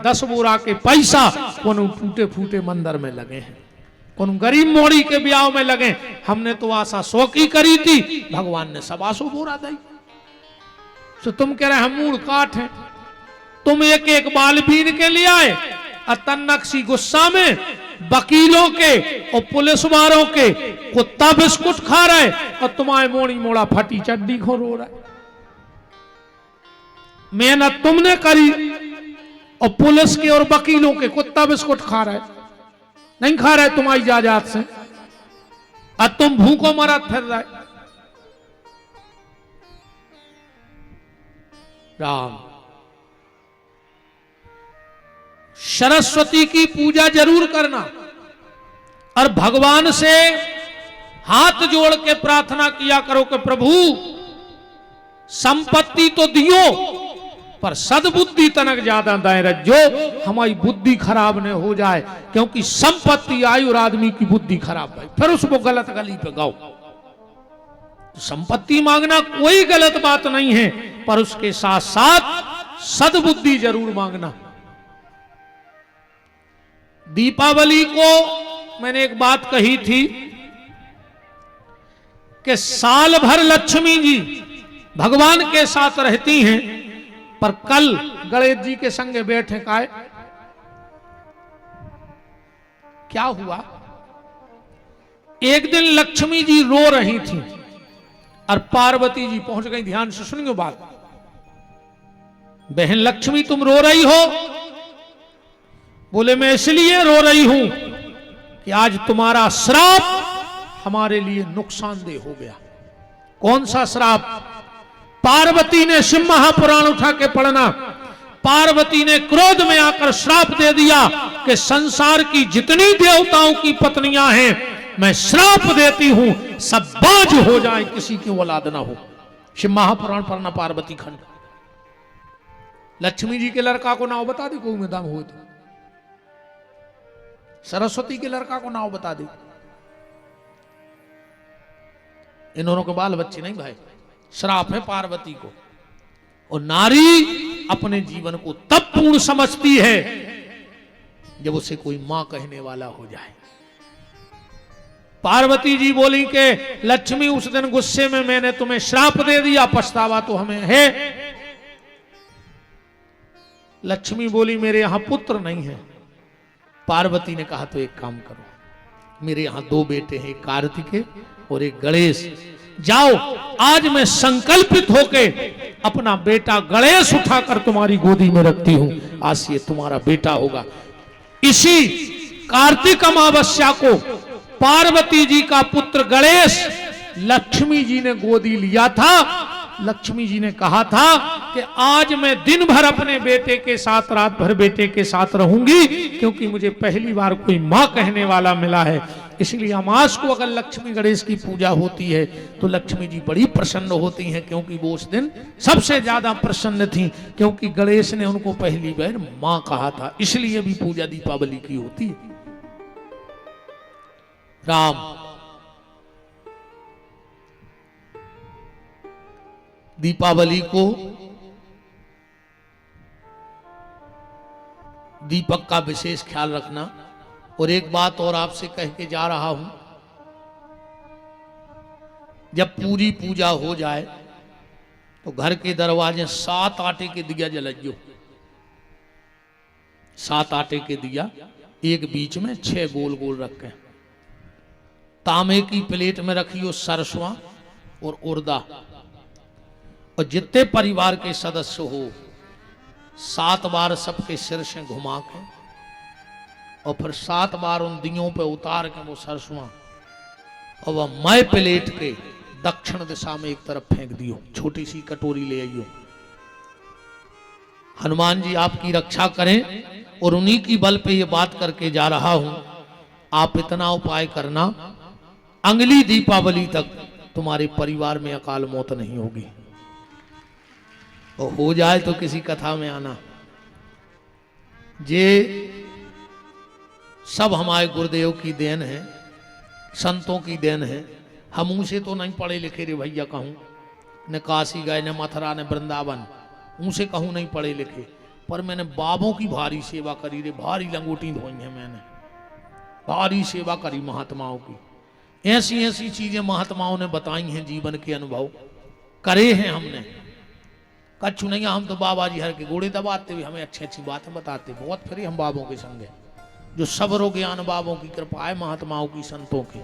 10 बोरा के पैसा कोनो टूटे फूटे मंदिर में लगे हैं, कोनो गरीब मोड़ी के ब्याह में लगे। हमने तो आशा 100 की करी थी, भगवान ने 125 बोरा दी। तो तुम कह रहे हम मूड काट हैं, तुम एक एक बाल बीन के लिए आए अतन्नक्सी गुस्सा में वकीलों के और पुलिस वालों के कुत्ता बिस्कुट खा रहे और तुम्हारे मोड़ी मोड़ा फटी चड्डी खो रो रहा है। मेहनत तुमने करी और पुलिस के और वकीलों के कुत्ता बिस्कुट खा रहे, नहीं खा रहे तुम्हारी जायदाद से, अब तुम भूखों मरा फिर रहे। राम, सरस्वती की पूजा जरूर करना और भगवान से हाथ जोड़ के प्रार्थना किया करो कि प्रभु संपत्ति तो दियो पर सद्बुद्धि तनक ज्यादा दाएं रखो, हमारी बुद्धि खराब न हो जाए, क्योंकि संपत्ति आई और आदमी की बुद्धि खराब है, फिर उसको गलत गली पे गाओ। संपत्ति मांगना कोई गलत बात नहीं है, पर उसके साथ साथ सद्बुद्धि जरूर मांगना। दीपावली को मैंने एक बात कही थी कि साल भर लक्ष्मी जी भगवान के साथ रहती हैं, पर कल गणेश जी के संगे बैठे काय क्या हुआ, एक दिन लक्ष्मी जी रो रही थी और पार्वती जी पहुंच गई। ध्यान से सुनिए बात, बहन लक्ष्मी तुम रो रही हो? बोले मैं इसलिए रो रही हूं कि आज तुम्हारा श्राप हमारे लिए नुकसानदेह हो गया। कौन सा श्राप? पार्वती ने शिव महापुराण उठा के पढ़ना, पार्वती ने क्रोध में आकर श्राप दे दिया कि संसार की जितनी देवताओं की पत्नियां हैं मैं श्राप देती हूं सब बाज हो जाए, किसी की औलाद ना हो। शिव महापुराण पढ़ना पार्वती खंड। लक्ष्मी जी के लड़का को नाव बता दे कोई में दाम हो तो, सरस्वती के लड़का को नाव बता दे, इन दोनों के बाल बच्चे नहीं भाई, श्राप है पार्वती को। और नारी अपने जीवन को तब पूर्ण समझती है जब उसे कोई मां कहने वाला हो जाए। पार्वती जी बोली कि लक्ष्मी उस दिन गुस्से में मैंने तुम्हें श्राप दे दिया, पछतावा तो हमें है। लक्ष्मी बोली मेरे यहां पुत्र नहीं है। पार्वती ने कहा तो एक काम करो, मेरे यहां 2 बेटे हैं, एक कार्तिकेय और एक गणेश, जाओ आज मैं संकल्पित होके अपना बेटा गणेश उठाकर तुम्हारी गोदी में रखती हूं, आज से तुम्हारा बेटा होगा। इसी कार्तिक अमावस्या को पार्वती जी का पुत्र गणेश लक्ष्मी जी ने गोदी लिया था। लक्ष्मी जी ने कहा था कि आज मैं दिन भर अपने बेटे के साथ, रात भर बेटे के साथ रहूंगी, क्योंकि मुझे पहली बार कोई मां कहने वाला मिला है। इसलिए अमास को अगर लक्ष्मी गणेश की पूजा होती है तो लक्ष्मी जी बड़ी प्रसन्न होती हैं, क्योंकि वो उस दिन सबसे ज्यादा प्रसन्न थी, क्योंकि गणेश ने उनको पहली बार मां कहा था। इसलिए भी पूजा दीपावली की होती है। राम, दीपावली को दीपक का विशेष ख्याल रखना। और एक बात और आपसे कह के जा रहा हूं, जब पूरी पूजा हो जाए तो घर के दरवाजे 7 आटे के दिया जलाइयो। 7 आटे के दिया, एक बीच में 6 गोल गोल रखे, तांबे की प्लेट में रखियो सरसों और उर्दा। और जितने परिवार के सदस्य हो 7 बार सबके सिर से घुमा के और फिर 7 बार उन दियों पे उतार के वो सरसों और वह मय प्लेट के दक्षिण दिशा में एक तरफ फेंक दियो। छोटी सी कटोरी ले आइयो। हनुमान जी आपकी रक्षा करें और उन्हीं की बल पे ये बात करके जा रहा हूं। आप इतना उपाय करना, अगली दीपावली तक तुम्हारे परिवार में अकाल मौत नहीं होगी। और हो जाए तो किसी कथा में आना। ये सब हमारे गुरुदेव की देन है, संतों की देन है। हम उनसे तो नहीं पढ़े लिखे रे भैया, कहूँ न काशी गए, न मथुरा, न वृंदावन, उनसे कहूँ नहीं पढ़े लिखे, पर मैंने बाबों की भारी सेवा करी रे, भारी लंगोटी धोई है मैंने, भारी सेवा करी महात्माओं की। ऐसी ऐसी चीजें महात्माओं ने बताई हैं, जीवन के अनुभव करे हैं हमने। कछु नहीं, हम तो बाबा जी हर के घोड़े दबाते हुए हमें अच्छी अच्छी बातें बताते, बहुत फिर हम बाबों के संग है। जो सबरो ज्ञान बाबों की कृपा है, महात्माओं की, संतों की,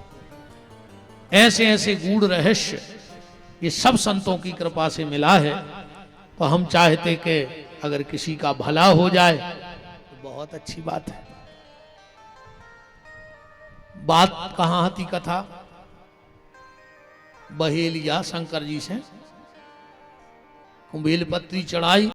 ऐसे ऐसे गूढ़ रहस्य ये सब संतों की कृपा से मिला है। तो हम चाहते कि अगर किसी का भला हो जाए तो बहुत अच्छी बात है। बात कहाँ थी कथा, बहेलिया शंकर जी से बेलपत्री चढ़ाई,